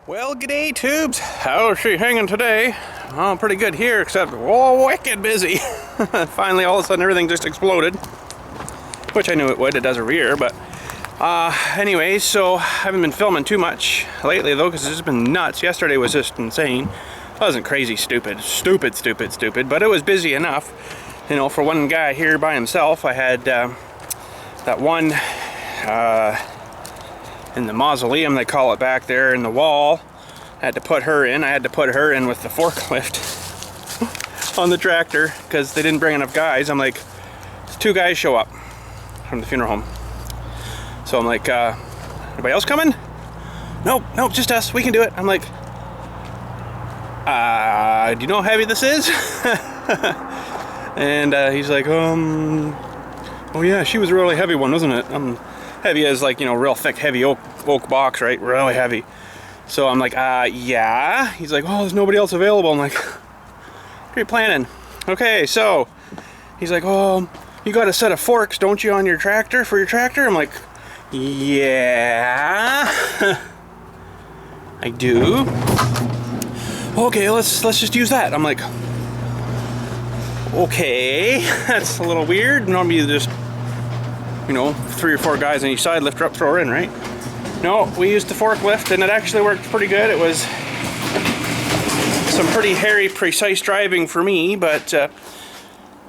Well, g'day tubes. How's she hanging today? Oh, pretty good here, except oh, wicked busy. Finally, all of a sudden, everything just exploded, which I knew it would. It does every year, but anyway, so I haven't been filming too much lately though, because it's just been nuts. Yesterday was just insane. It wasn't crazy stupid, but it was busy enough. You know, for one guy here by himself, I had that one in the mausoleum, they call it, back there in the wall. I had to put her in. I had to put her in with the forklift on the tractor because they didn't bring enough guys. I'm like, 2 guys show up from the funeral home. So I'm like, anybody else coming? Nope, just us. We can do it. I'm like, do you know how heavy this is? And he's like, oh yeah, she was a really heavy one, wasn't it? Heavy as, like, you know, real thick, heavy oak box, right? Really heavy. So I'm like, yeah. He's like, oh, there's nobody else available. I'm like, what are you planning? Okay, so he's like, oh, you got a set of forks, don't you, on your tractor, for your tractor? I'm like, yeah, I do. Okay, let's just use that. I'm like, okay, that's a little weird. Normally you just, you know, 3 or 4 guys on each side, lift her up, throw her in, right? No, we used the forklift and it actually worked pretty good. It was some pretty hairy, precise driving for me, but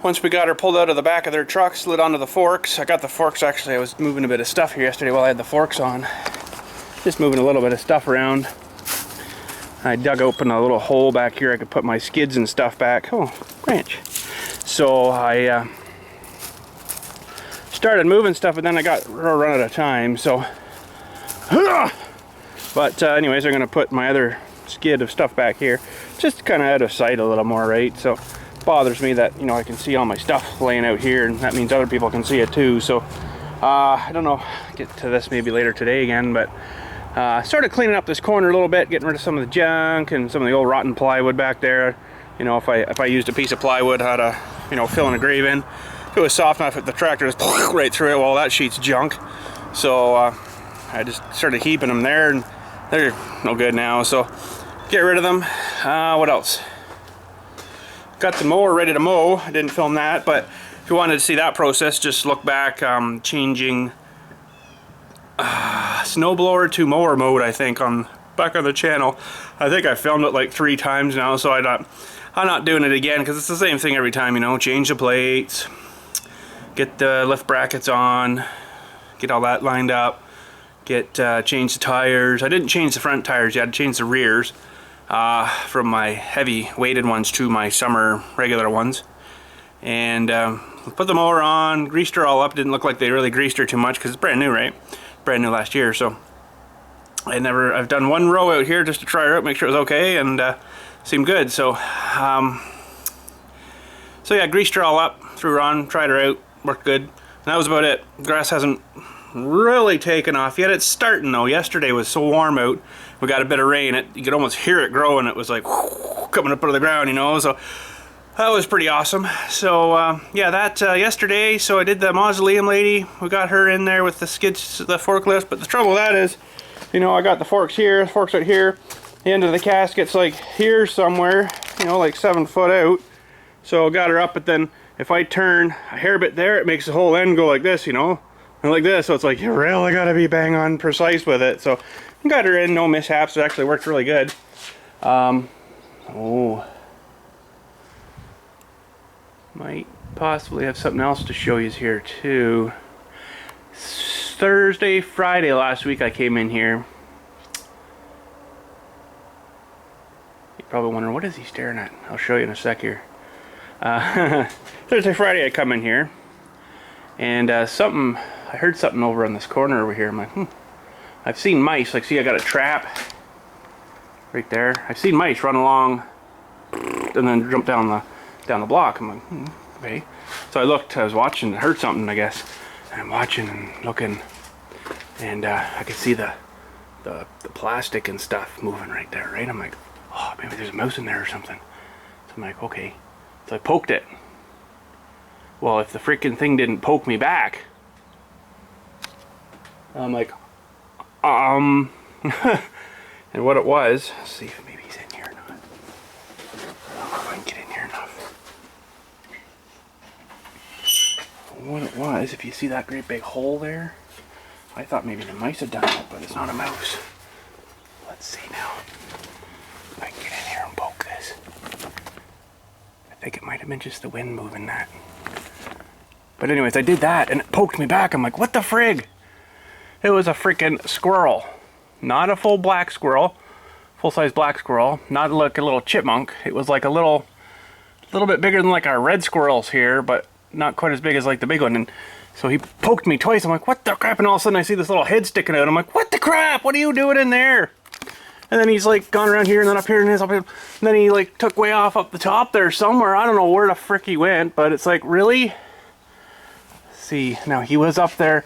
once we got her pulled out of the back of their truck, slid onto the forks. I got the forks, actually, I was moving a bit of stuff here yesterday while I had the forks on. Just moving a little bit of stuff around. I dug open a little hole back here. I could put my skids and stuff back. Oh, branch. So I started moving stuff, and then I got run out of time, so but anyways, I'm gonna put my other skid of stuff back here, just kind of out of sight a little more, right? So it bothers me that, you know, I can see all my stuff laying out here, and that means other people can see it too. So I don't know, get to this maybe later today again, but started cleaning up this corner a little bit, getting rid of some of the junk and some of the old rotten plywood back there. You know, if I used a piece of plywood, how to, you know, fill in a grave in. If it was soft enough, the tractor just right through it. Well, that sheet's junk. So I just started heaping them there, and they're no good now. So get rid of them. What else? Got the mower ready to mow. I didn't film that, but if you wanted to see that process, just look back. Changing snowblower to mower mode, I think, back on the channel. I think I filmed it like 3 times now, so I'm not doing it again because it's the same thing every time, you know. Change the plates, get the lift brackets on, get all that lined up, change the tires. I didn't change the front tires yet. I changed the rears from my heavy weighted ones to my summer regular ones, and put the mower on, greased her all up. Didn't look like they really greased her too much because it's brand new, right? Brand new last year. So I've done 1 row out here just to try her out, make sure it was okay, and seemed good. So so yeah, greased her all up, threw her on, tried her out, worked good, and that was about it. Grass hasn't really taken off yet. It's starting though. Yesterday was so warm out, we got a bit of rain, you could almost hear it growing. It was like coming up out of the ground, you know, so that was pretty awesome. So yeah, that yesterday. So I did the mausoleum lady. We got her in there with the skids, the forklift, but the trouble with that is, you know, I got the forks here, forks out here, the end of the casket's like here somewhere, you know, like 7 foot out. So I got her up, but then if I turn a hair bit there, it makes the whole end go like this, you know, and like this. So it's like, you really gotta be bang on precise with it. So I got her in, no mishaps. It actually worked really good. Oh, might possibly have something else to show you here too. Thursday, Friday last week I came in here. You're probably wondering, what is he staring at? I'll show you in a sec here. Thursday, Friday I come in here, and I heard something over on this corner over here. I'm like, I've seen mice. Like, see, I got a trap right there. I've seen mice run along and then jump down the block. I'm like, okay. So I looked, I was watching, heard something, I guess. And I'm watching and looking, and I could see the plastic and stuff moving right there, right? I'm like, oh, maybe there's a mouse in there or something. So I'm like, okay. So I poked it. Well, if the freaking thing didn't poke me back, I'm like, And what it was, let's see if maybe he's in here or not. I don't know if I can get in here enough. What it was, if you see that great big hole there, I thought maybe the mice had done it, but it's not a mouse. Let's see now. If I can get in here and poke this. I think it might have been just the wind moving that. But anyways, I did that and it poked me back. I'm like, what the frig? It was a freaking squirrel. Not a full black squirrel, full-size black squirrel. Not like a little chipmunk. It was like a little bit bigger than like our red squirrels here, but not quite as big as like the big one. And so he poked me twice. I'm like, what the crap? And all of a sudden I see this little head sticking out. I'm like, what the crap? What are you doing in there? And then he's like gone around here and then up here and this up here. And then he like took way off up the top there somewhere. I don't know where the frick he went, but it's like, really? Let's see, now he was up there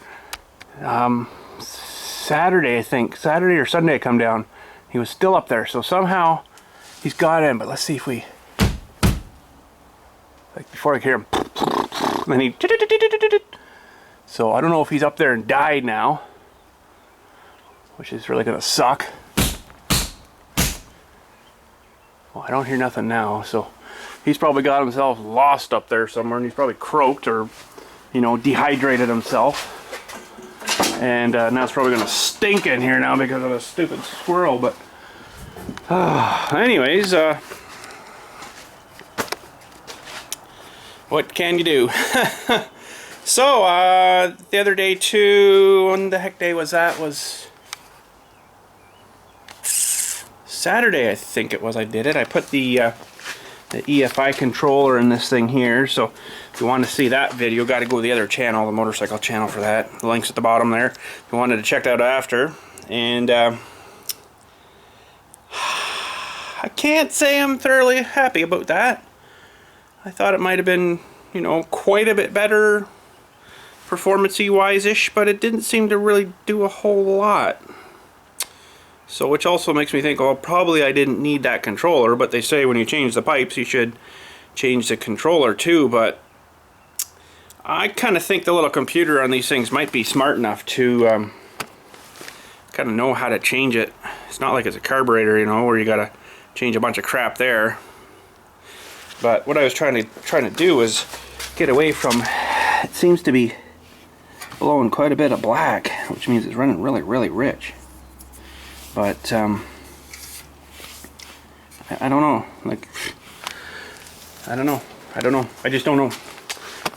Saturday, I think. Saturday or Sunday I come down. He was still up there. So somehow he's got in, but let's see if we, like before I hear him, and then he, so I don't know if he's up there and died now, which is really gonna suck. Well, I don't hear nothing now, so he's probably got himself lost up there somewhere, and he's probably croaked or, you know, dehydrated himself. And now it's probably gonna stink in here now because of a stupid squirrel. But anyways, what can you do? So the other day too, when the heck day was that? Was Saturday, I think it was. I did it. I put the EFI controller in this thing here. So if you want to see that video, got to go to the other channel, the motorcycle channel for that. The link's at the bottom there. If you wanted to check that out after. And I can't say I'm thoroughly happy about that. I thought it might have been, you know, quite a bit better performance-y wise-ish, but it didn't seem to really do a whole lot. So, which also makes me think, well, probably I didn't need that controller, but they say when you change the pipes, you should change the controller too, but I kind of think the little computer on these things might be smart enough to kind of know how to change it. It's not like it's a carburetor, you know, where you gotta change a bunch of crap there. But what I was trying to do was get away from, it seems to be blowing quite a bit of black, which means it's running really, really rich. But I don't know, like, I don't know, I just don't know.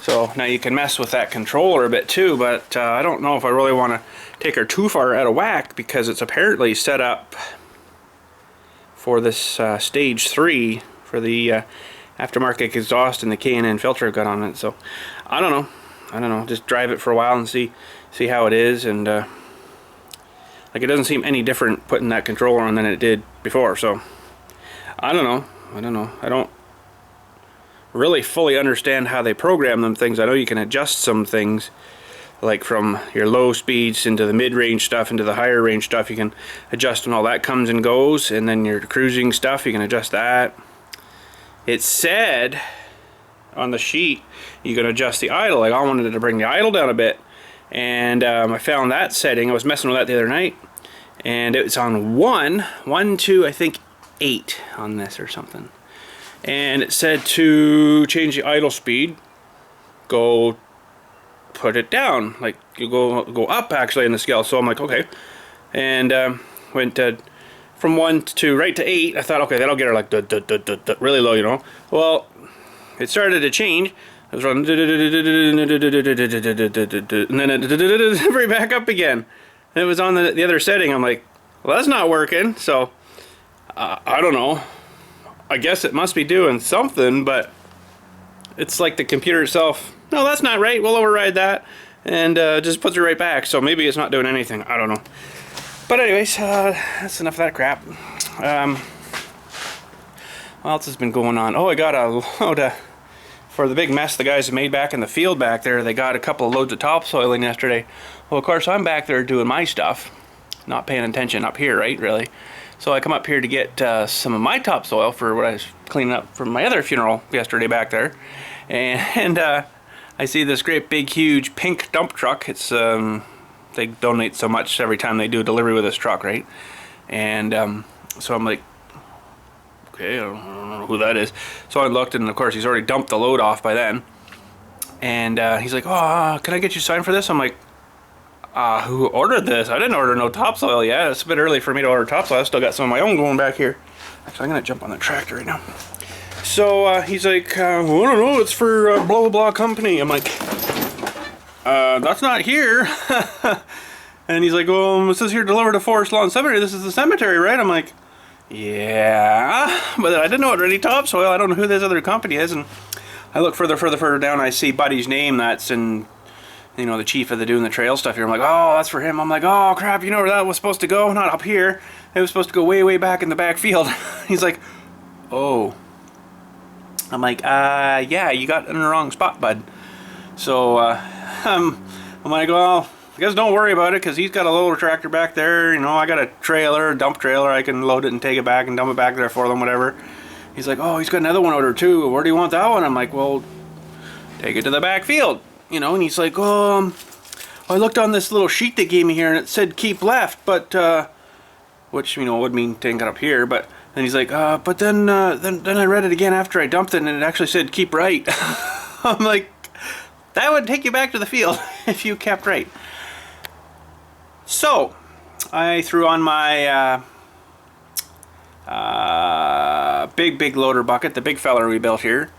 So now you can mess with that controller a bit too, but I don't know if I really want to take her too far out of whack, because it's apparently set up for this stage 3 for the aftermarket exhaust and the K&N filter I've got on it. So I don't know, just drive it for a while and see how it is. And like, it doesn't seem any different putting that controller on than it did before. So I don't know. I don't really fully understand how they program them things. I know you can adjust some things, like from your low speeds into the mid-range stuff into the higher range stuff. You can adjust when all that comes and goes, and then your cruising stuff, you can adjust that. It said on the sheet you can adjust the idle. Like, I wanted to bring the idle down a bit, and I found that setting. I was messing with that the other night, and it was on 1, 2, I think 8 on this or something. And it said to change the idle speed, go put it down, like you go up actually in the scale. So I'm like, okay, and went from 1 to right to 8. I thought, okay, that'll get her like really low, you know. Well, it started to change. It was running, and then it right back up again. And it was on the other setting. I'm like, well, that's not working. So I don't know. I guess it must be doing something, but it's like the computer itself, no, that's not right, we'll override that, and just puts it right back. So maybe it's not doing anything, I don't know. But anyways, that's enough of that crap. What else has been going on? Oh, I got a load for the big mess the guys have made back in the field back there. They got a couple of loads of topsoil in yesterday. Well, of course, I'm back there doing my stuff, not paying attention up here, right, really. So I come up here to get some of my topsoil for what I was cleaning up from my other funeral yesterday back there. And I see this great big huge pink dump truck. It's they donate so much every time they do a delivery with this truck, right? And so I'm like, okay, I don't know who that is. So I looked, and of course he's already dumped the load off by then. And he's like, oh, can I get you signed for this? I'm like, who ordered this? I didn't order no topsoil yet. It's a bit early for me to order topsoil. I've still got some of my own going back here. Actually, I'm gonna jump on the tractor right now. So he's like, well, I don't know, it's for blah blah blah company. I'm like, that's not here. And he's like, well, it says here delivered to Forest Lawn Cemetery. This is the cemetery, right? I'm like, yeah, but I didn't know it really topsoil. I don't know who this other company is. And I look further down. I see Buddy's name. That's in, you know, the chief of the doing the trail stuff here. I'm like, oh, that's for him. I'm like, oh crap, you know where that was supposed to go? Not up here. It was supposed to go way back in the back field. He's like, oh. I'm like, yeah, you got in the wrong spot, bud. So I'm like, well, I guess don't worry about it, because he's got a loader tractor back there. You know, I got a trailer, a dump trailer. I can load it and take it back and dump it back there for them, whatever. He's like, oh, he's got another one ordered too. Where do you want that one? I'm like, well, take it to the back field. You know, and he's like, I looked on this little sheet they gave me here, and it said keep left, but, which, you know, would mean take it up here, but then he's like, but then I read it again after I dumped it, and it actually said keep right. I'm like, that would take you back to the field if you kept right. So I threw on my big loader bucket, the big fella we built here,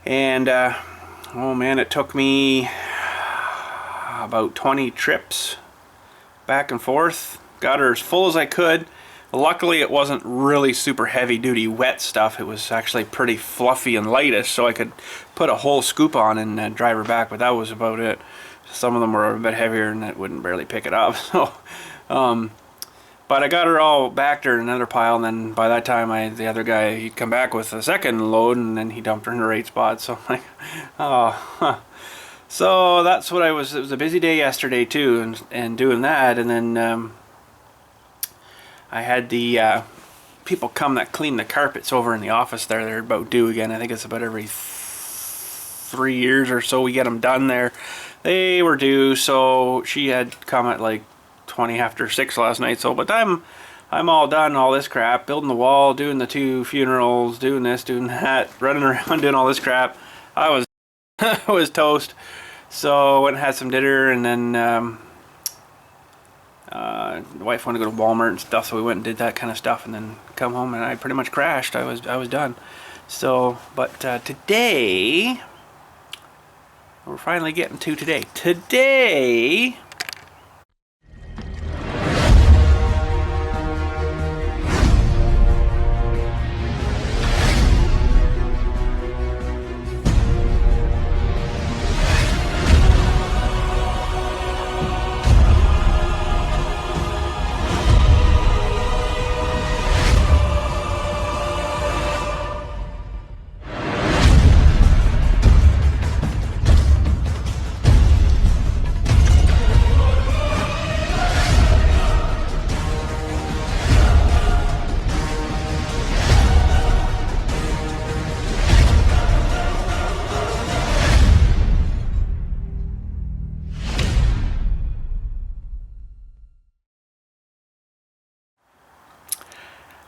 and oh man, it took me about 20 trips back and forth. Got her as full as I could. Luckily it wasn't really super heavy duty wet stuff. It was actually pretty fluffy and lightish, so I could put a whole scoop on and drive her back, but that was about it. Some of them were a bit heavier and it wouldn't barely pick it up. So but I got her all back to another pile, and then by that time the other guy, he'd come back with a second load, and then he dumped her in the right spot. So I'm like, oh, huh. So that's what it was a busy day yesterday too, and doing that, and then I had the people come that clean the carpets over in the office there. They're about due again. I think it's about every 3 years or so we get them done there. They were due, so she had come at like 20 after 6 last night. So by the time I'm all done, all this crap, building the wall, doing the 2 funerals, doing this, doing that, running around doing all this crap, I was I was toast. So I went and had some dinner, and then the wife wanted to go to Walmart and stuff, so we went and did that kind of stuff, and then come home, and I pretty much crashed. I was done. So, but today, we're finally getting to today. Today,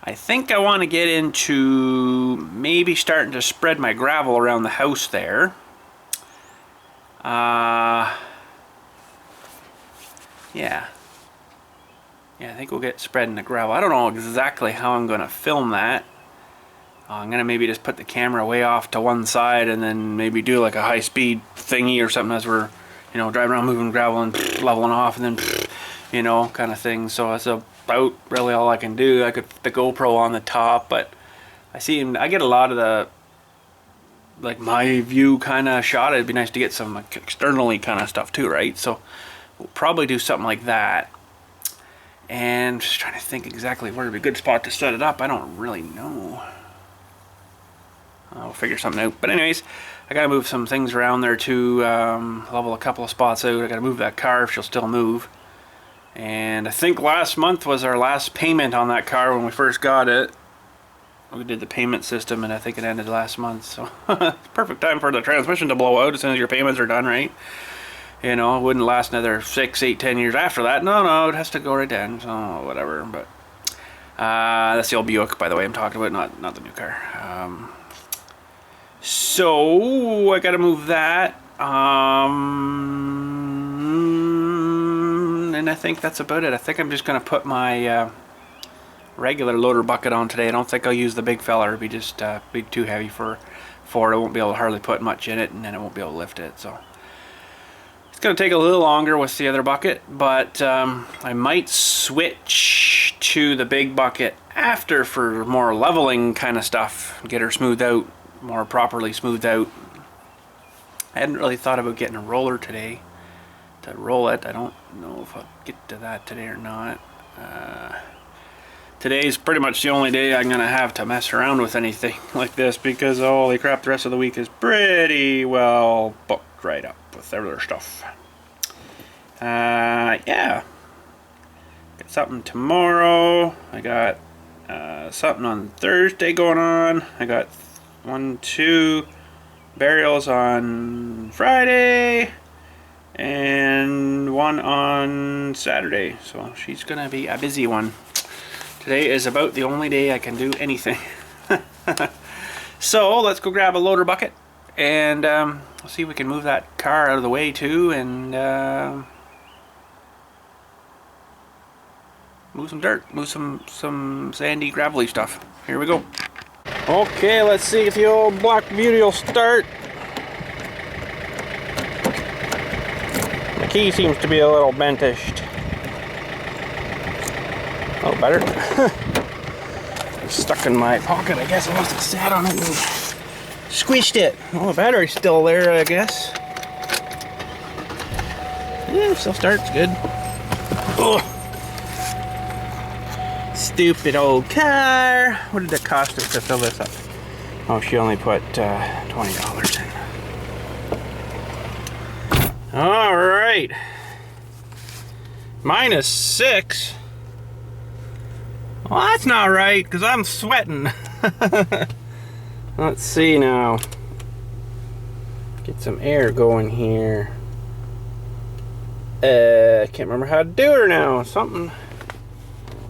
I think I want to get into maybe starting to spread my gravel around the house there. Yeah, I think we'll get spreading the gravel. I don't know exactly how I'm going to film that. I'm going to maybe just put the camera way off to one side, and then maybe do like a high-speed thingy or something as we're, you know, driving around moving gravel and leveling off, and then, you know, kind of thing. So that's about really all I can do. I could put the GoPro on the top, but I get a lot of the, like, my view kind of shot. It'd be nice to get some like externally kind of stuff too, right? So we'll probably do something like that. And just trying to think exactly where would be a good spot to set it up. I don't really know. I'll figure something out. But anyways, I gotta move some things around there too. Level a couple of spots out. I gotta move that car if she'll still move. And I think last month was our last payment on that car when we first got it. We did the payment system, and I think it ended last month. So perfect time for the transmission to blow out as soon as your payments are done, right? You know, it wouldn't last another 6, 8, 10 years after that. No, it has to go right then. So whatever. But That's the old Buick, by the way, I'm talking about, not the new car. So I gotta move that. And I think that's about it. I think I'm just gonna put my regular loader bucket on today. I don't think I'll use the big fella. It'll be just be too heavy for it. I won't be able to hardly put much in it, and then it won't be able to lift it. So it's gonna take a little longer with the other bucket, but I might switch to the big bucket after for more leveling kind of stuff. Get her smoothed out, more properly smoothed out. I hadn't really thought about getting a roller today to roll it. I don't know if I'll get to that today or not. Today's pretty much the only day I'm gonna have to mess around with anything like this, because holy crap, the rest of the week is pretty well booked right up with other stuff. Yeah, got something tomorrow. I got something on Thursday going on. I got 2 burials on Friday and 1 on Saturday, so she's gonna be a busy one. Today is about the only day I can do anything. So let's go grab a loader bucket and see if we can move that car out of the way too, and move some dirt, move some sandy, gravelly stuff. Here we go. Okay, let's see if the old Black Beauty will start. The key seems to be a little bentished. A little better. It's stuck in my pocket. I guess I must have sat on it and squished it. Well, the battery's still there, I guess. Yeah, still starts good. Ugh. Stupid old car. What did it cost us to fill this up? Oh, she only put $20 in. All right. -6. Well, that's not right, because I'm sweating. Let's see now. Get some air going here. I can't remember how to do her now. Something.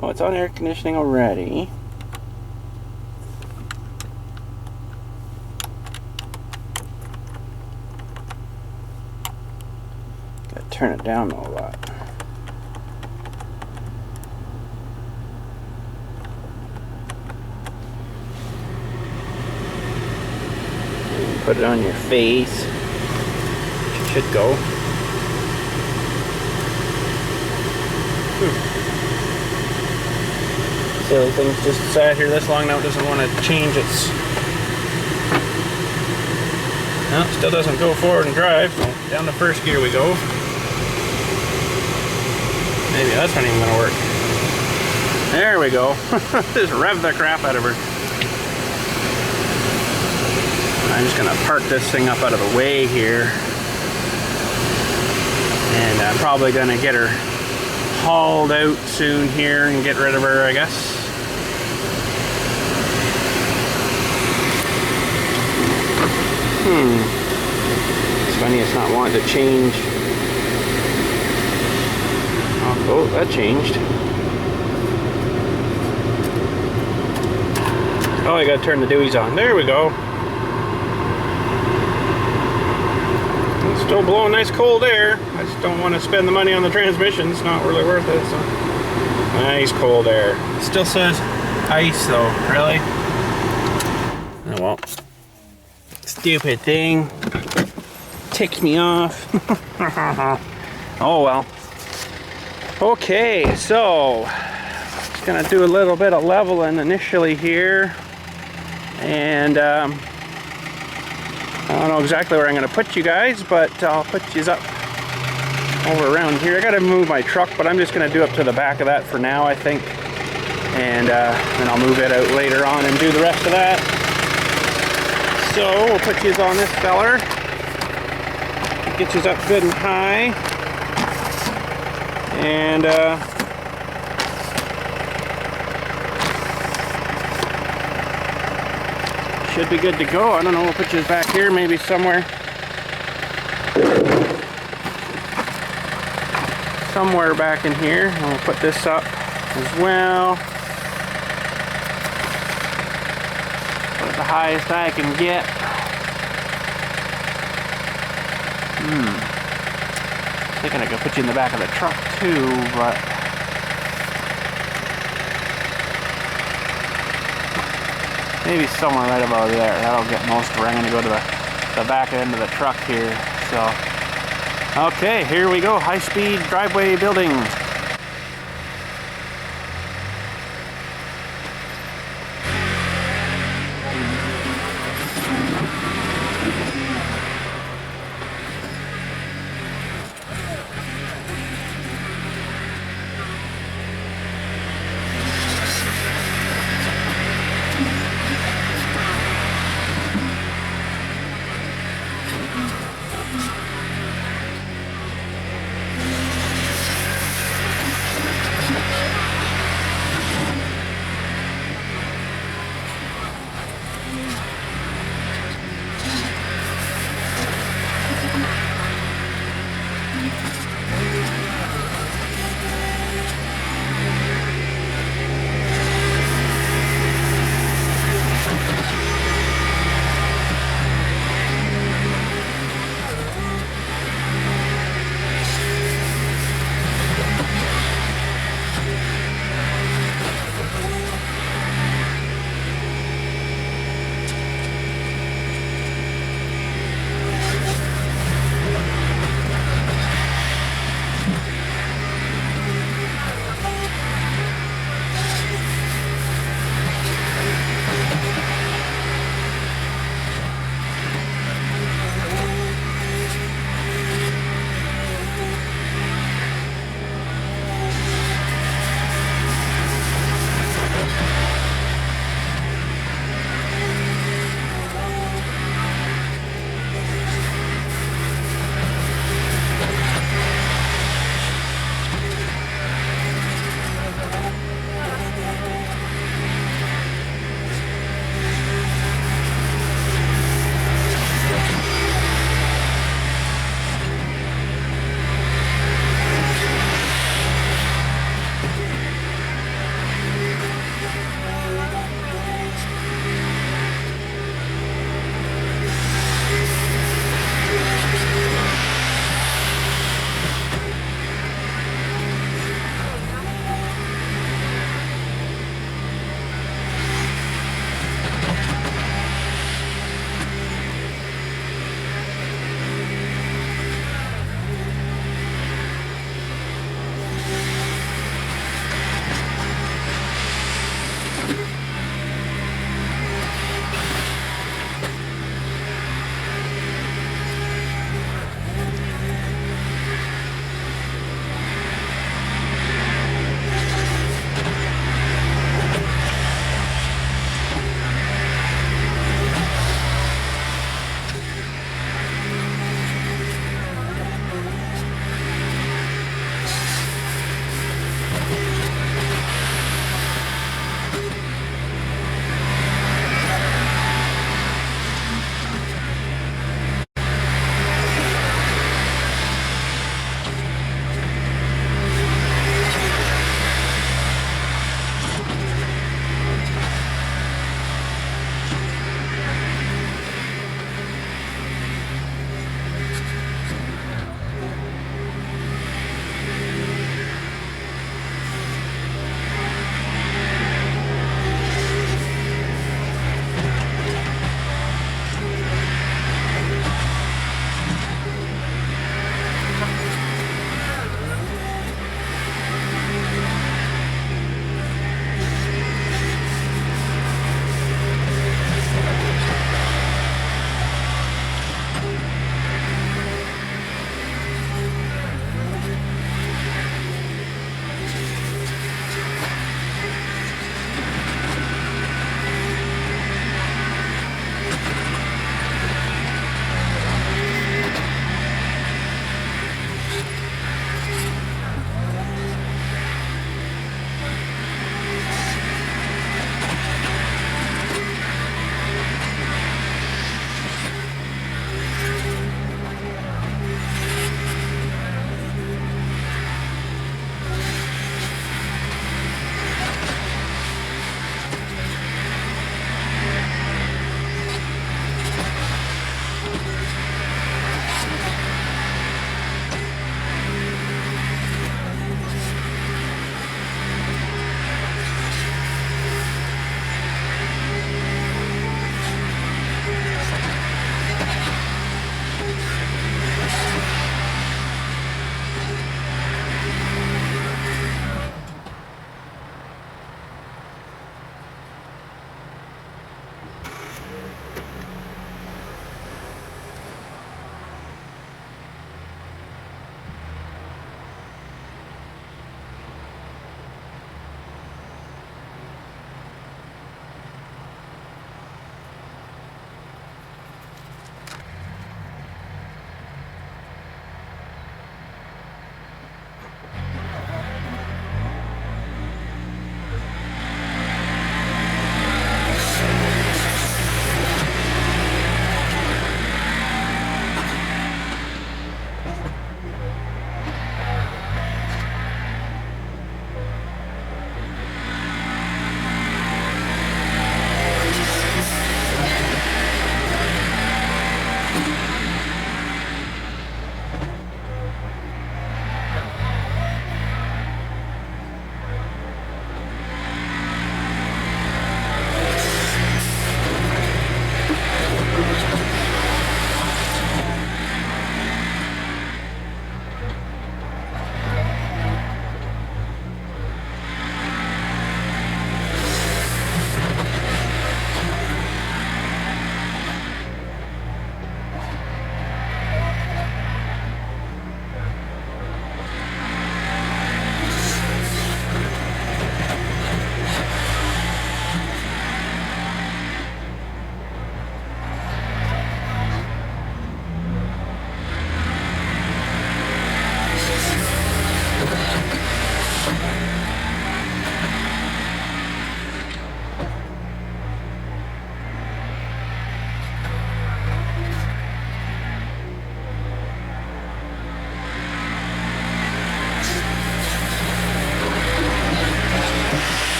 Oh, it's on air conditioning already. Gotta turn it down a lot. Put it on your face. It should go. Silly thing's just sat here this long now. It doesn't want to change its. No, still doesn't go forward and drive. So down to first gear we go. Maybe that's not even going to work. There we go. Just rev the crap out of her. I'm just gonna park this thing up out of the way here, and I'm probably gonna get her hauled out soon here and get rid of her, I guess. It's funny it's not wanting to change. Oh, that changed. Oh, I gotta turn the dewies on. There we go. Still blowing nice cold air. I just don't want to spend the money on the transmission. It's not really worth it. So nice cold air. It still says ice though. Really? Oh well. Stupid thing. Ticks me off. Oh well. Okay, so just gonna do a little bit of leveling initially here, and I don't know exactly where I'm going to put you guys, but I'll put you up over around here. I got to move my truck, but I'm just going to do up to the back of that for now, I think. And then I'll move it out later on and do the rest of that. So we'll put you on this feller. Get you up good and high. And should be good to go. I don't know, we'll put you back here, maybe somewhere back in here. And we'll put this up as well. about the highest I can get. Thinking I could put you in the back of the truck too, but maybe somewhere right about there. That'll get most where I'm going to go to the back end of the truck here. So, okay, here we go. High-speed driveway building.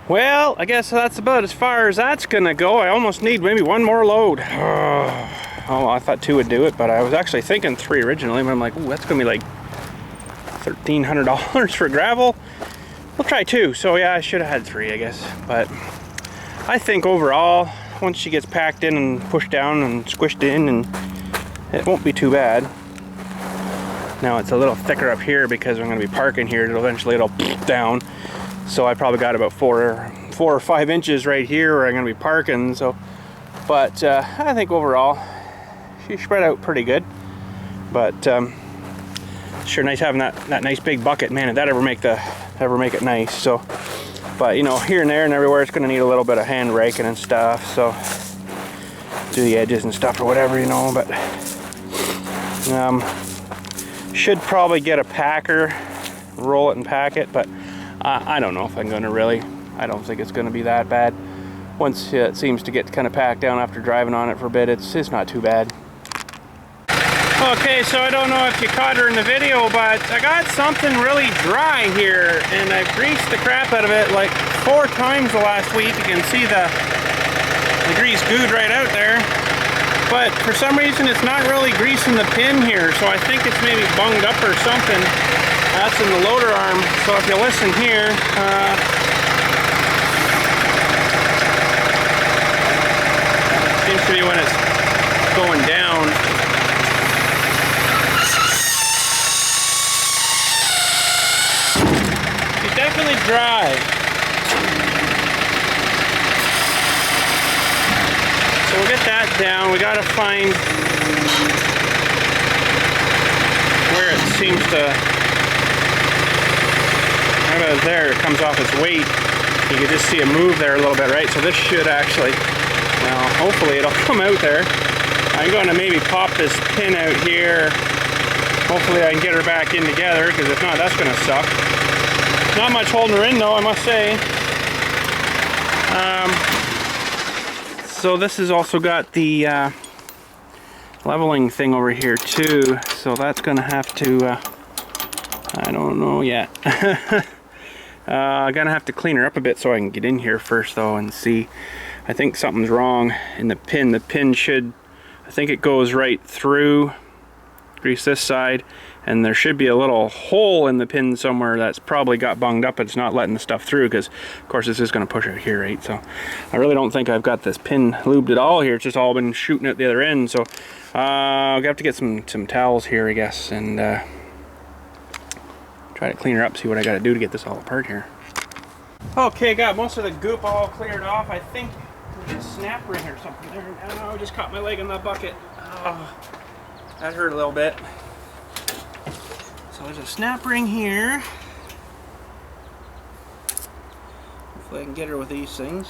Well, I guess that's about as far as that's gonna go. I almost need maybe one more load. Oh, I thought 2 would do it, but I was actually thinking 3 originally, but I'm like, ooh, that's gonna be like $1,300 for gravel. We'll try 2. So yeah, I should have had 3, I guess. But I think overall, once she gets packed in and pushed down and squished in, and it won't be too bad. Now it's a little thicker up here because I'm gonna be parking here, and eventually it'll down. So I probably got about 4 or 5 inches right here where I'm gonna be parking. So, but I think overall she spread out pretty good. But sure nice having that nice big bucket, man. If that ever make it nice. So, but you know, here and there and everywhere, it's gonna need a little bit of hand raking and stuff. So do the edges and stuff or whatever, you know. But should probably get a packer, roll it and pack it. But I don't know if I'm gonna really. I don't think it's gonna be that bad. Once it seems to get kind of packed down after driving on it for a bit, it's not too bad. Okay, so I don't know if you caught her in the video, but I got something really dry here, and I greased the crap out of it like 4 times the last week. You can see the grease gooed right out there. But for some reason, it's not really greasing the pin here, so I think it's maybe bunged up or something. That's in the loader arm, so if you listen here, seems to be when it's going down. It's definitely dry. So we'll get that down. We gotta find where it seems to. Right about there, it comes off its weight. You can just see it move there a little bit, right? So this should actually. Well, hopefully it'll come out there. I'm going to maybe pop this pin out here. Hopefully I can get her back in together, because if not, that's going to suck. Not much holding her in though, I must say. So this has also got the leveling thing over here too. So that's going to have to, I don't know yet. I'm going to have to clean her up a bit so I can get in here first though and see. I think something's wrong in the pin. The pin should, I think it goes right through, grease this side, and there should be a little hole in the pin somewhere that's probably got bunged up, but it's not letting the stuff through, because of course this is going to push out here, right? So I really don't think I've got this pin lubed at all here. It's just all been shooting at the other end. So I'll have to get some towels here, I guess, and try to clean her up, see what I got to do to get this all apart here. Okay, got most of the goop all cleared off. I think there's a snap ring or something there. Oh, I just caught my leg in the bucket. Oh, that hurt a little bit. So there's a snap ring here. Hopefully I can get her with these things.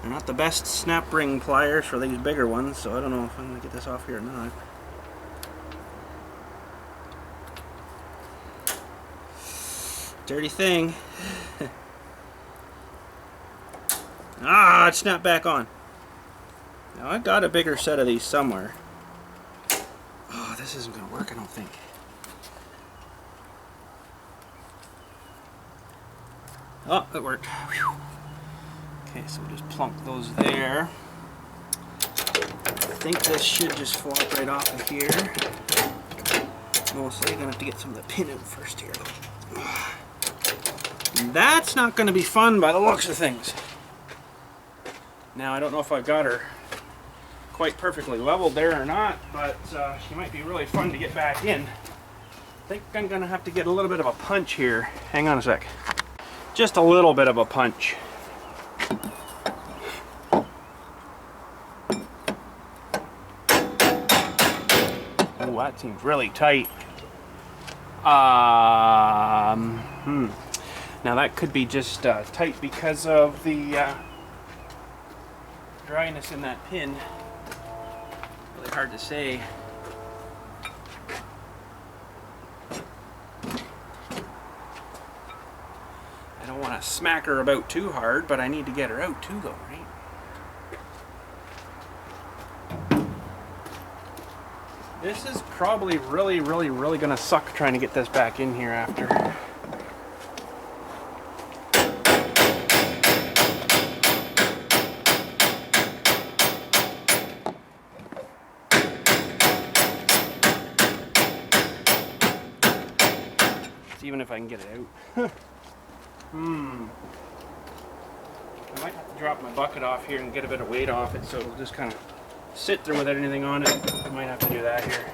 They're not the best snap ring pliers for these bigger ones, so I don't know if I'm going to get this off here or not. Dirty thing. Ah, it snapped back on. Now I got a bigger set of these somewhere. Oh, this isn't going to work, I don't think. Oh, it worked. Whew. Okay, so we'll just plunk those there. I think this should just flop right off of here. Mostly going to have to get some of the pin out first here. That's not going to be fun by the looks of things. Now, I don't know if I've got her quite perfectly leveled there or not, but she might be really fun to get back in. I think I'm going to have to get a little bit of a punch here. Hang on a sec. Just a little bit of a punch. Oh, that seems really tight. Now that could be just tight because of the dryness in that pin. Really hard to say. I don't want to smack her about too hard, but I need to get her out too though, right? This is probably really gonna suck trying to get this back in here after. even if I can get it out. I might have to drop my bucket off here and get a bit of weight off it so it'll just kind of sit there without anything on it. I might have to do that here.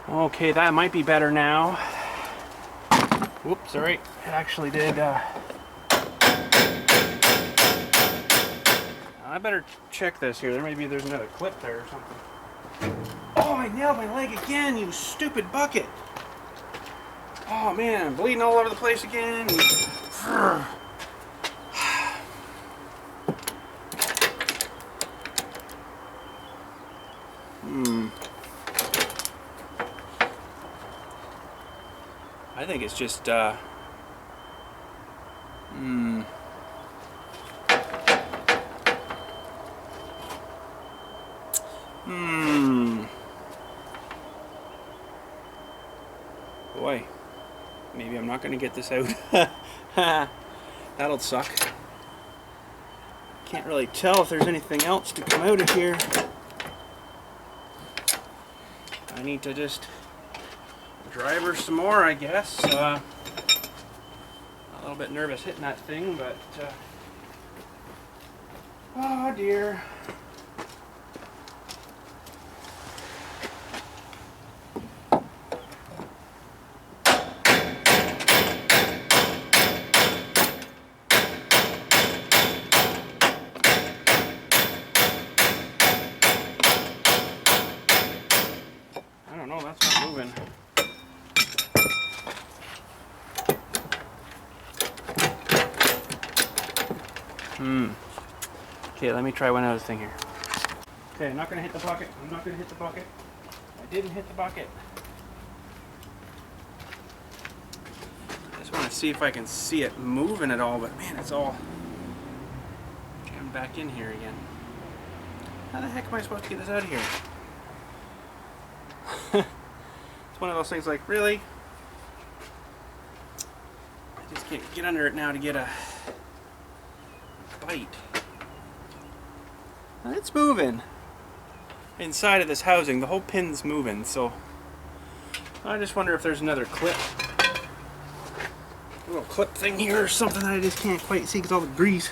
Okay, that might be better now. Whoops, alright, it actually did. I better check this here. There's another clip there or something. Oh, I nailed my leg again, you stupid bucket. Oh man, I'm bleeding all over the place again. I think it's just boy, maybe I'm not going to get this out. That'll suck. Can't really tell if there's anything else to come out of here. I need to just drive her some more, I guess. A little bit nervous hitting that thing, but oh dear. I don't know, that's not moving. Okay, let me try one other thing here. Okay, I'm not going to hit the bucket. I'm not going to hit the bucket. I didn't hit the bucket. I just want to see if I can see it moving at all, but man, it's all jammed back in here again. How the heck am I supposed to get this out of here? It's one of those things like, really? I just can't get under it now to get a bite. Now it's moving. Inside of this housing, the whole pin's moving, so I just wonder if there's another clip. A little clip thing here or something that I just can't quite see because all the grease.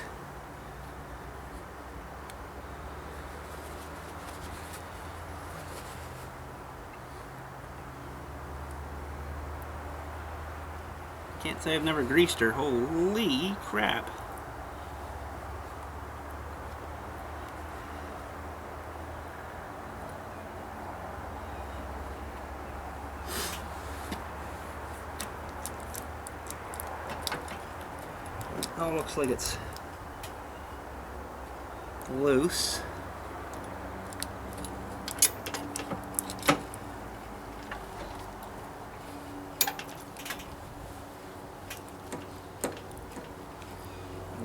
Can't say I've never greased her. Holy crap. Oh, looks like it's loose.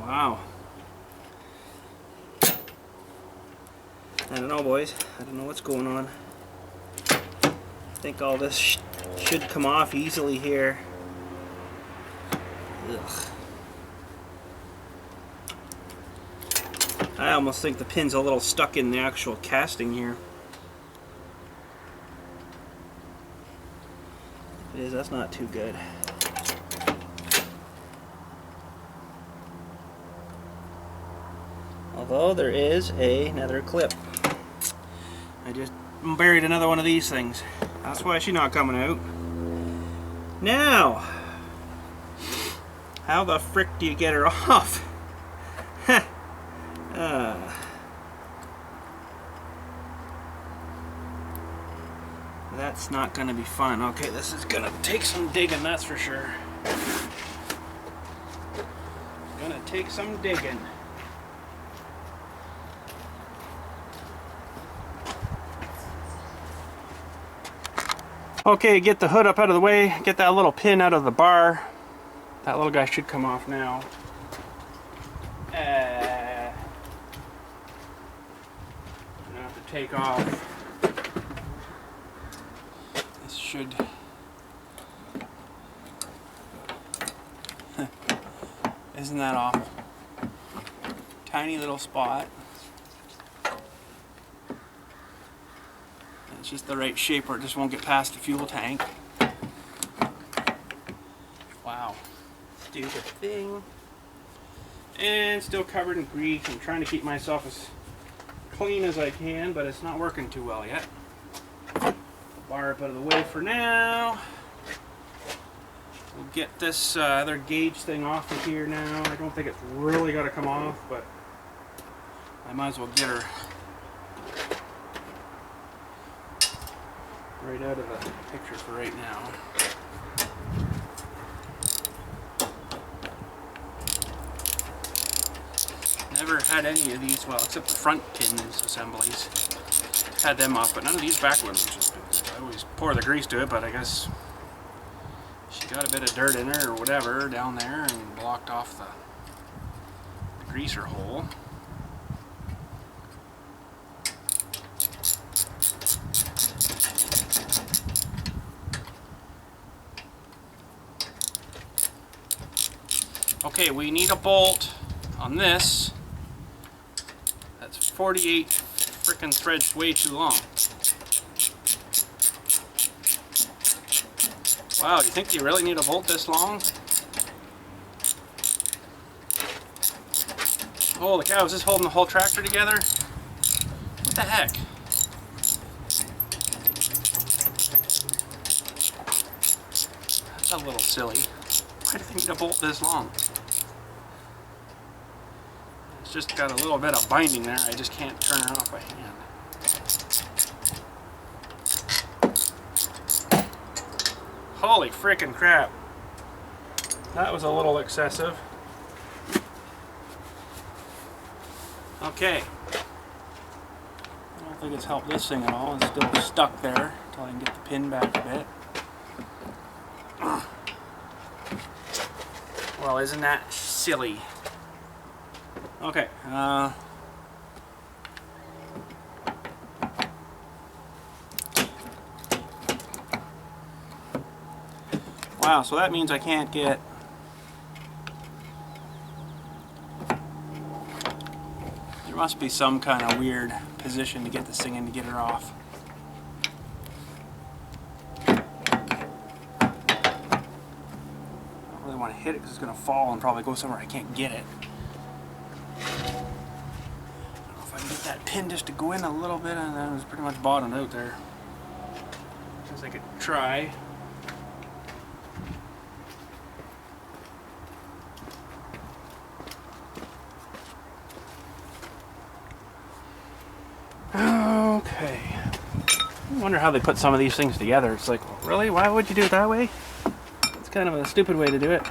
Wow. I don't know, boys. I don't know what's going on. I think all this should come off easily here. Ugh. I almost think the pin's a little stuck in the actual casting here. If it is, that's not too good. Although there is another clip. I just buried another one of these things. That's why she's not coming out. Now, how the frick do you get her off? That's not gonna be fun. Okay, this is gonna take some digging, that's for sure. Gonna take some digging. Okay, get the hood up out of the way, get that little pin out of the bar. That little guy should come off now. I'm gonna have to take off. This should... Isn't that awful? tiny little spot. It's just the right shape where it just won't get past the fuel tank. Wow. Stupid thing. And still covered in grease. I'm trying to keep myself as clean as I can, but it's not working too well yet. Bar up out of the way for now. We'll get this other gauge thing off of here now. I don't think it's really got to come off, but I might as well get her right out of the picture for right now. Never had any of these, well, except the front pins assemblies. Had them off, but none of these back ones. I always pour the grease to it, but I guess she got a bit of dirt in her or whatever down there and blocked off the greaser hole. Okay, we need a bolt on this. That's 48 frickin' threads, way too long. Wow, you think you really need a bolt this long? Holy cow, is this holding the whole tractor together? What the heck? That's a little silly. Why do they need a bolt this long? It's just got a little bit of binding there. I just can't turn it off by hand. Holy frickin' crap. That was a little excessive. Okay. I don't think it's helped this thing at all. It's still stuck there until I can get the pin back a bit. Well, isn't that silly? Okay. Wow, so that means I can't get there must be some kind of weird position to get this thing in to get her off. I don't really want to hit it because it's going to fall and probably go somewhere I can't get it. I don't know if I can get that pin just to go in a little bit, and then it's pretty much bottomed out there. I guess I could try. Okay. I wonder how they put some of these things together. It's like, really? Why would you do it that way? It's kind of a stupid way to do it.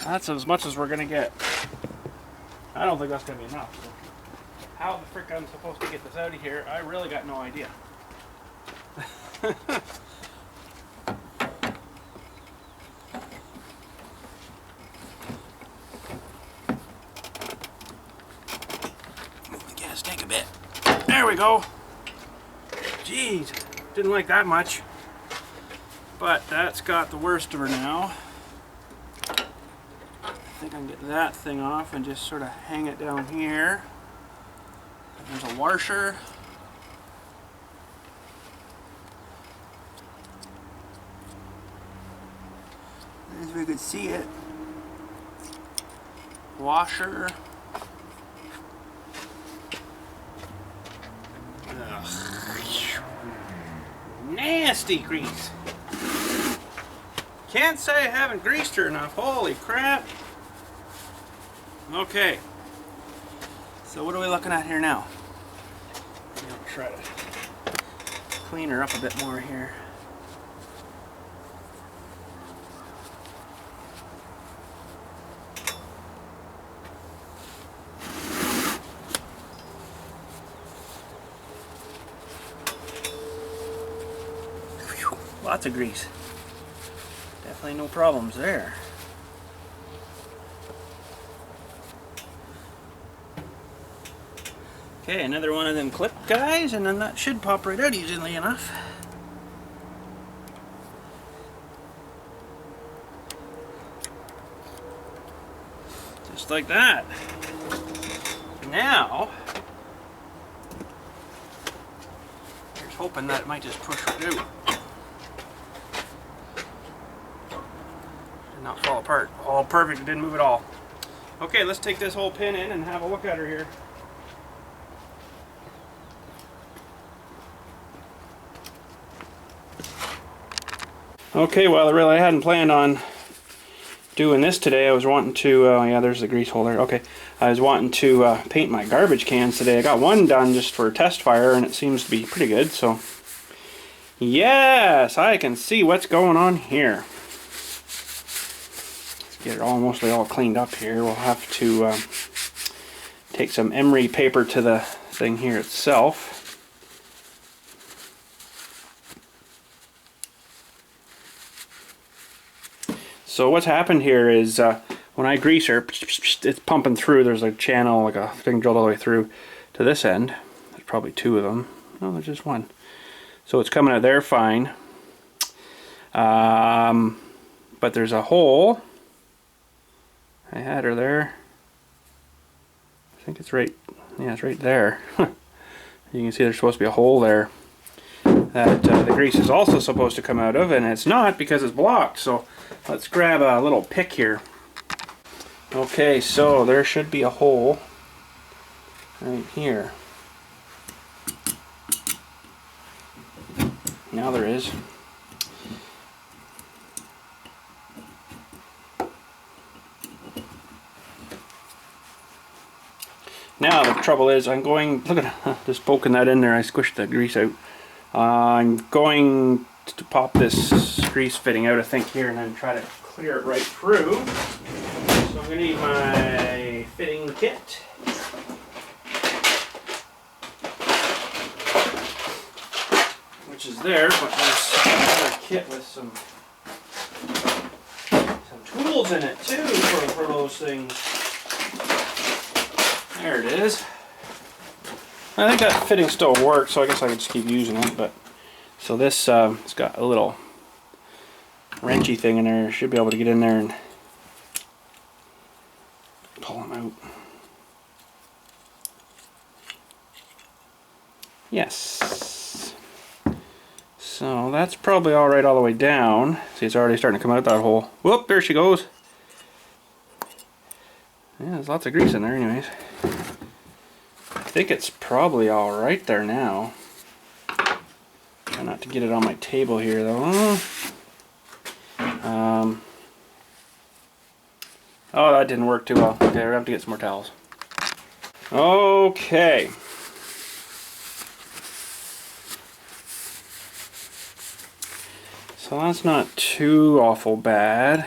That's as much as we're going to get. I don't think that's going to be enough. So how the frick I'm supposed to get this out of here, I really got no idea. Take a bit. There we go. Jeez, didn't like that much. But that's got the worst of her now. I think I can get that thing off and just sort of hang it down here. There's a washer. As we could see it. Washer. Nasty grease. Can't say I haven't greased her enough. Holy crap. Okay. So what are we looking at here now? I'll try to clean her up a bit more here. Lots of grease. Definitely no problems there. Okay, another one of them clip guys, and then that should pop right out easily enough. Just like that. Now, here's hoping that it might just push right out. Did not fall apart. All perfect, it didn't move at all. Okay, let's take this whole pin in and have a look at her here. Okay, well, I hadn't planned on doing this today. I was wanting to, yeah, there's the grease holder. Okay, I was wanting to paint my garbage cans today. I got one done just for a test fire, and it seems to be pretty good. So, yes, I can see what's going on here. Let's get it mostly all cleaned up here. We'll have to take some emery paper to the thing here itself. So what's happened here is when I grease her, it's pumping through. There's a channel, like a thing drilled all the way through to this end. There's probably two of them. No, there's just one. So it's coming out there fine. But there's a hole. I had her there. I think it's right, yeah, it's right there. You can see there's supposed to be a hole there that the grease is also supposed to come out of, and it's not because it's blocked. So let's grab a little pick here. Okay, so there should be a hole right here. Now there is. Now the trouble is I'm going, look at just poking that in there, I squished the grease out. I'm going to pop this grease fitting out, I think, here, and then try to clear it right through. So I'm going to need my fitting kit. Which is there, but there's another kit with some tools in it too for those things. There it is. I think that fitting still works, so I guess I could just keep using it. But so this, it's got a little wrenchy thing in there. Should be able to get in there and pull them out. Yes. So that's probably all right all the way down. See, it's already starting to come out that hole. Whoop! There she goes. Yeah, there's lots of grease in there, anyways. I think it's probably all right there now. Try not to get it on my table here, though. Oh, that didn't work too well. Okay, we're gonna have to get some more towels. Okay. So that's not too awful bad.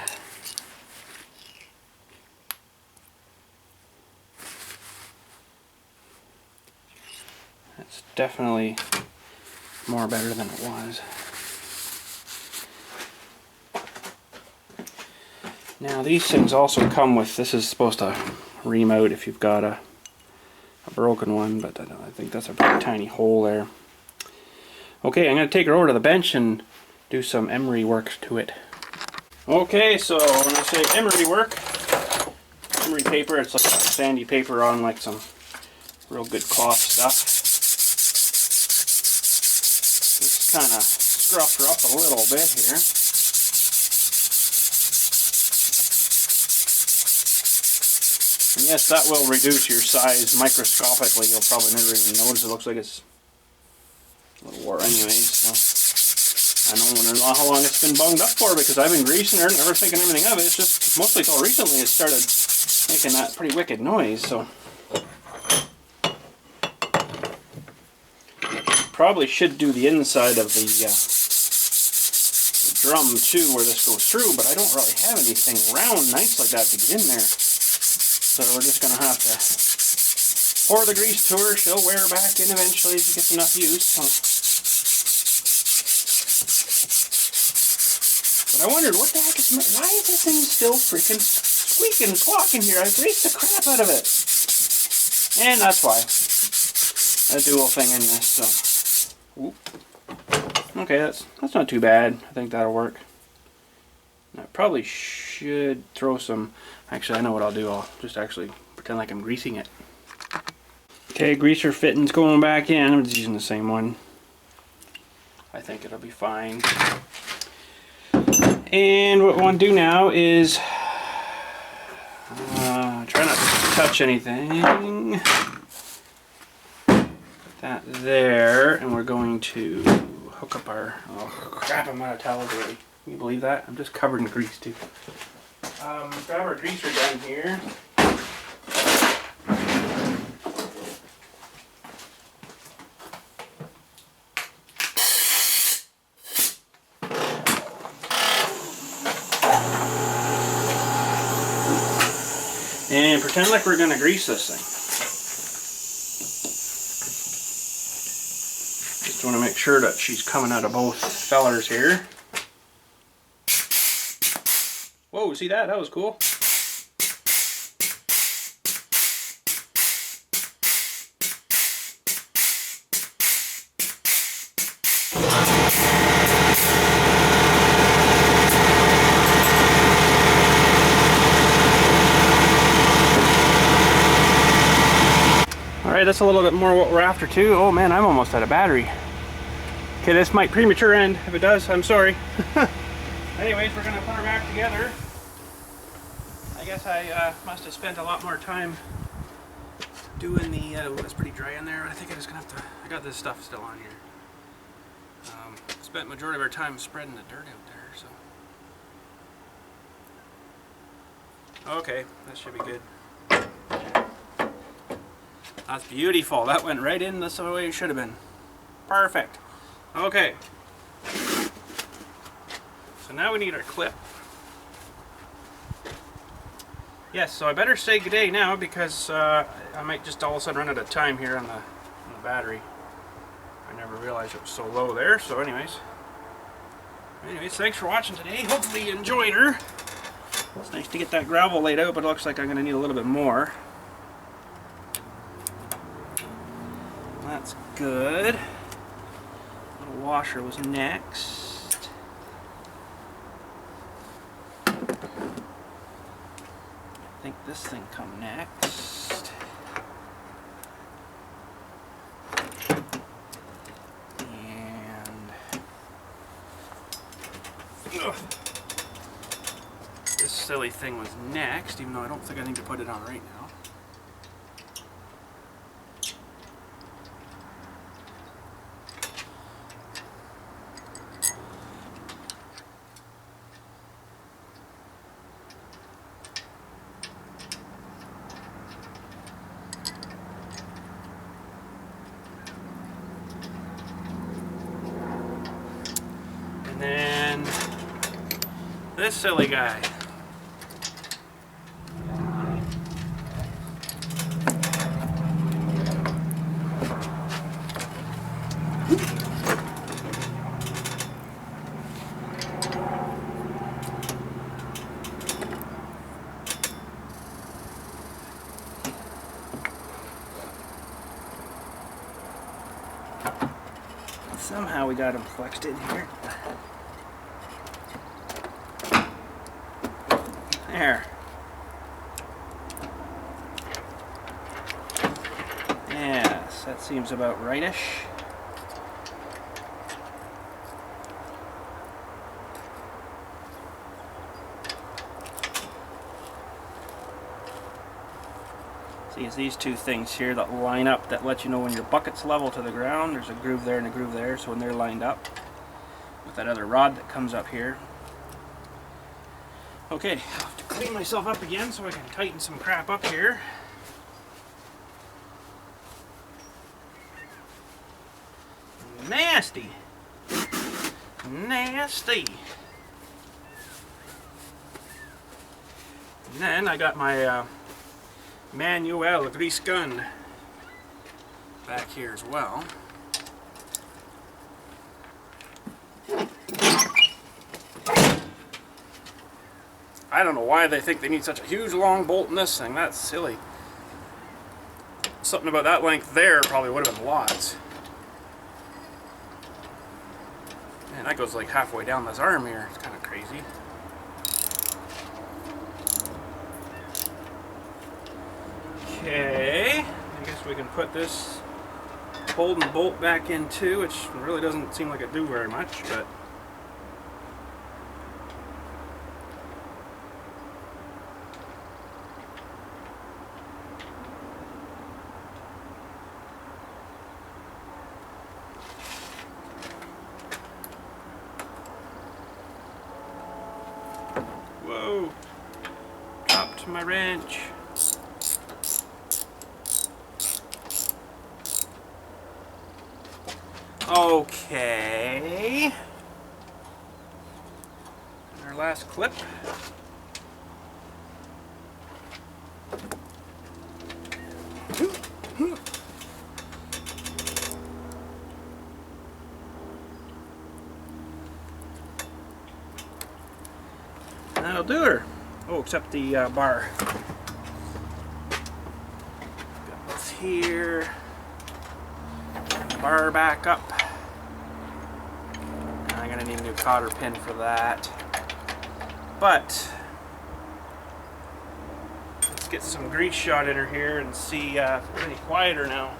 That's definitely more better than it was. Now these things also come with, this is supposed to ream out if you've got a broken one, but I think that's a pretty tiny hole there. Okay, I'm going to take her over to the bench and do some emery work to it. Okay, so when I say emery work, emery paper, it's like sandy paper on like some real good cloth stuff. Just kind of scruff her up a little bit here. And yes, that will reduce your size microscopically. You'll probably never even notice. It looks like it's a little wore anyway, so I don't know how long it's been bunged up for, because I've been greasing her and never thinking anything of it. It's just mostly until recently it started making that pretty wicked noise, so probably should do the inside of the drum too, where this goes through, but I don't really have anything round nice like that to get in there. So we're just going to have to pour the grease to her. She'll wear back in eventually if she gets enough use. So. But I wondered, what the heck is, why is this thing still freaking squeaking, squawking here? I greased the crap out of it. And that's why. a dual thing in this, so. Whoop. Okay, that's not too bad. I think that'll work. I probably should throw some, actually I know what I'll do, I'll just actually pretend like I'm greasing it. Okay, greaser fitting's going back in. I'm just using the same one. I think it'll be fine. And what I want to do now is try not to touch anything. Put that there, and we're going to hook up our, oh crap, I'm out of towels already. Can you believe that? I'm just covered in grease too. Grab our greaser gun here. And pretend like we're going to grease this thing. Just want to make sure that she's coming out of both fellers here. Whoa, see that? That was cool. Alright, that's a little bit more what we're after too. Oh man, I'm almost out of battery. Okay, this might premature end. If it does, I'm sorry. Anyways, we're going to put her back together. I guess I must have spent a lot more time doing the, oh, it's pretty dry in there. I think I'm just going to have to, I got this stuff still on here. Spent majority of our time spreading the dirt out there, so. Okay, that should be good. That's beautiful. That went right in the way it should have been. Perfect. Okay. So now we need our clip. Yes, so I better say good day now because I might just all of a sudden run out of time here on the battery. I never realized it was so low there. So anyways, thanks for watching today. Hopefully you enjoyed her. It's nice to get that gravel laid out, but it looks like I'm going to need a little bit more. That's good. Little washer was next. I think this thing come next. And this silly thing was next, even though I don't think I need to put it on right now. And then this silly guy. Somehow we got him flexed in here. There. Yes, that seems about rightish. See, it's these two things here that line up that let you know when your bucket's level to the ground. There's a groove there and a groove there, so when they're lined up with that other rod that comes up here. Okay, I'll have to clean myself up again so I can tighten some crap up here. Nasty! Nasty! And then I got my manual grease gun back here as well. I don't know why they think they need such a huge long bolt in this thing. That's silly. something about that length there probably would have been lots. Man, that goes like halfway down this arm here. It's kind of crazy. Okay, I guess we can put this Holden bolt back in too, which really doesn't seem like it do very much, but whoa, dropped my wrench. Okay. And our last clip. That'll do her. Oh, except the bar. Got this here. Bar back up. I'm gonna need a new cotter pin for that. But let's get some grease shot in her here and see if it's any quieter now.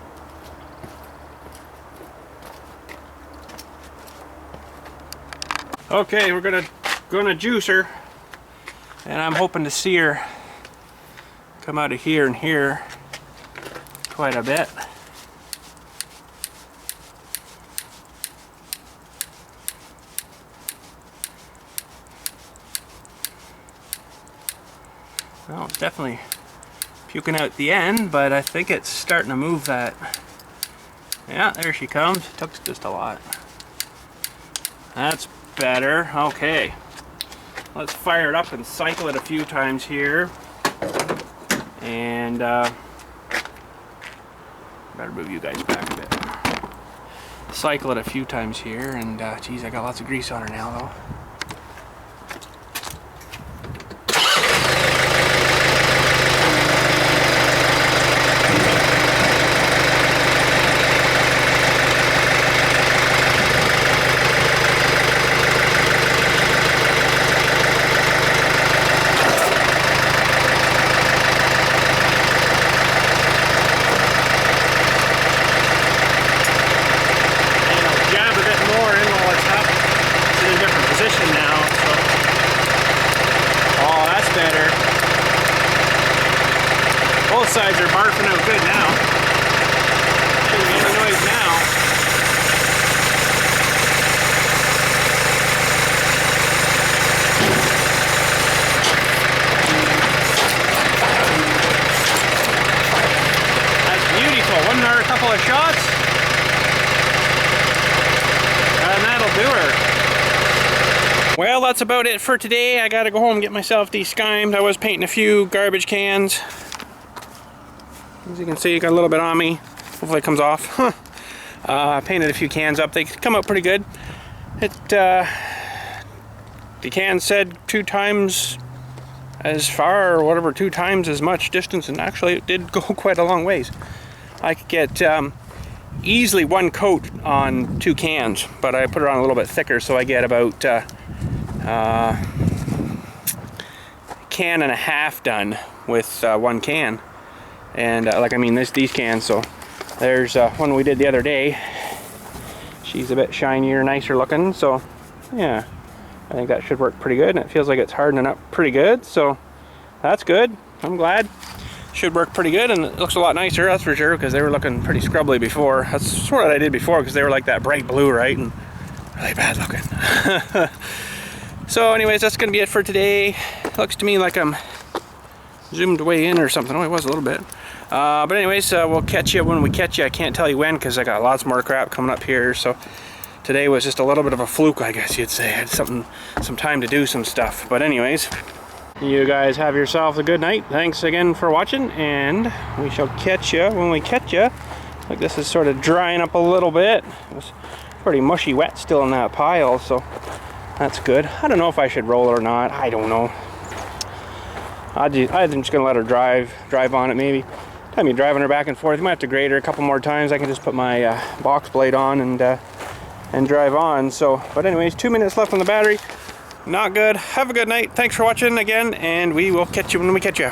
Okay, we're gonna juice her, and I'm hoping to see her come out of here and here quite a bit. Well, it's definitely puking out the end, but I think it's starting to move that. Yeah, there she comes. It took just a lot. That's better. Okay. Let's fire it up and cycle it a few times here. And better move you guys back a bit. Cycle it a few times here, and geez, I got lots of grease on her now though. Both sides are barfing out good now. Shouldn't be any noise now. That's beautiful. Wasn't there a couple of shots? And that'll do her. Well, that's about it for today. I gotta go home and get myself de-skimed. I was painting a few garbage cans. As you can see, got a little bit on me. Hopefully it comes off. Painted a few cans up. They come out pretty good. The can said 2 times as far, or whatever, 2 times as much distance, and actually it did go quite a long ways. I could get easily 1 coat on 2 cans, but I put it on a little bit thicker, so I get about a can and a half done with 1 can. And like, I mean, these cans. So there's one we did the other day. She's a bit shinier, nicer looking. So yeah, I think that should work pretty good. And it feels like it's hardening up pretty good. So that's good. I'm glad. Should work pretty good, and it looks a lot nicer, that's for sure, because they were looking pretty scrubbly before. That's sort of what I did before, because they were like that bright blue, right? And really bad looking. So anyways, that's going to be it for today. Looks to me like I'm zoomed way in or something. Oh, it was a little bit. But anyways, we'll catch you when we catch you. I can't tell you when, because I got lots more crap coming up here. So today was just a little bit of a fluke, I guess you'd say. I had some time to do some stuff. But anyways, you guys have yourself a good night. Thanks again for watching, and we shall catch you when we catch you. Like, this is sort of drying up a little bit. It was pretty mushy wet still in that pile, so that's good. I don't know if I should roll it or not. I don't know. I'm just gonna let her drive on it maybe. time you're driving her back and forth, you might have to grade her a couple more times. I can just put my box blade on and drive on. So, but anyways, 2 minutes left on the battery. Not good. Have a good night. Thanks for watching again, and we will catch you when we catch you.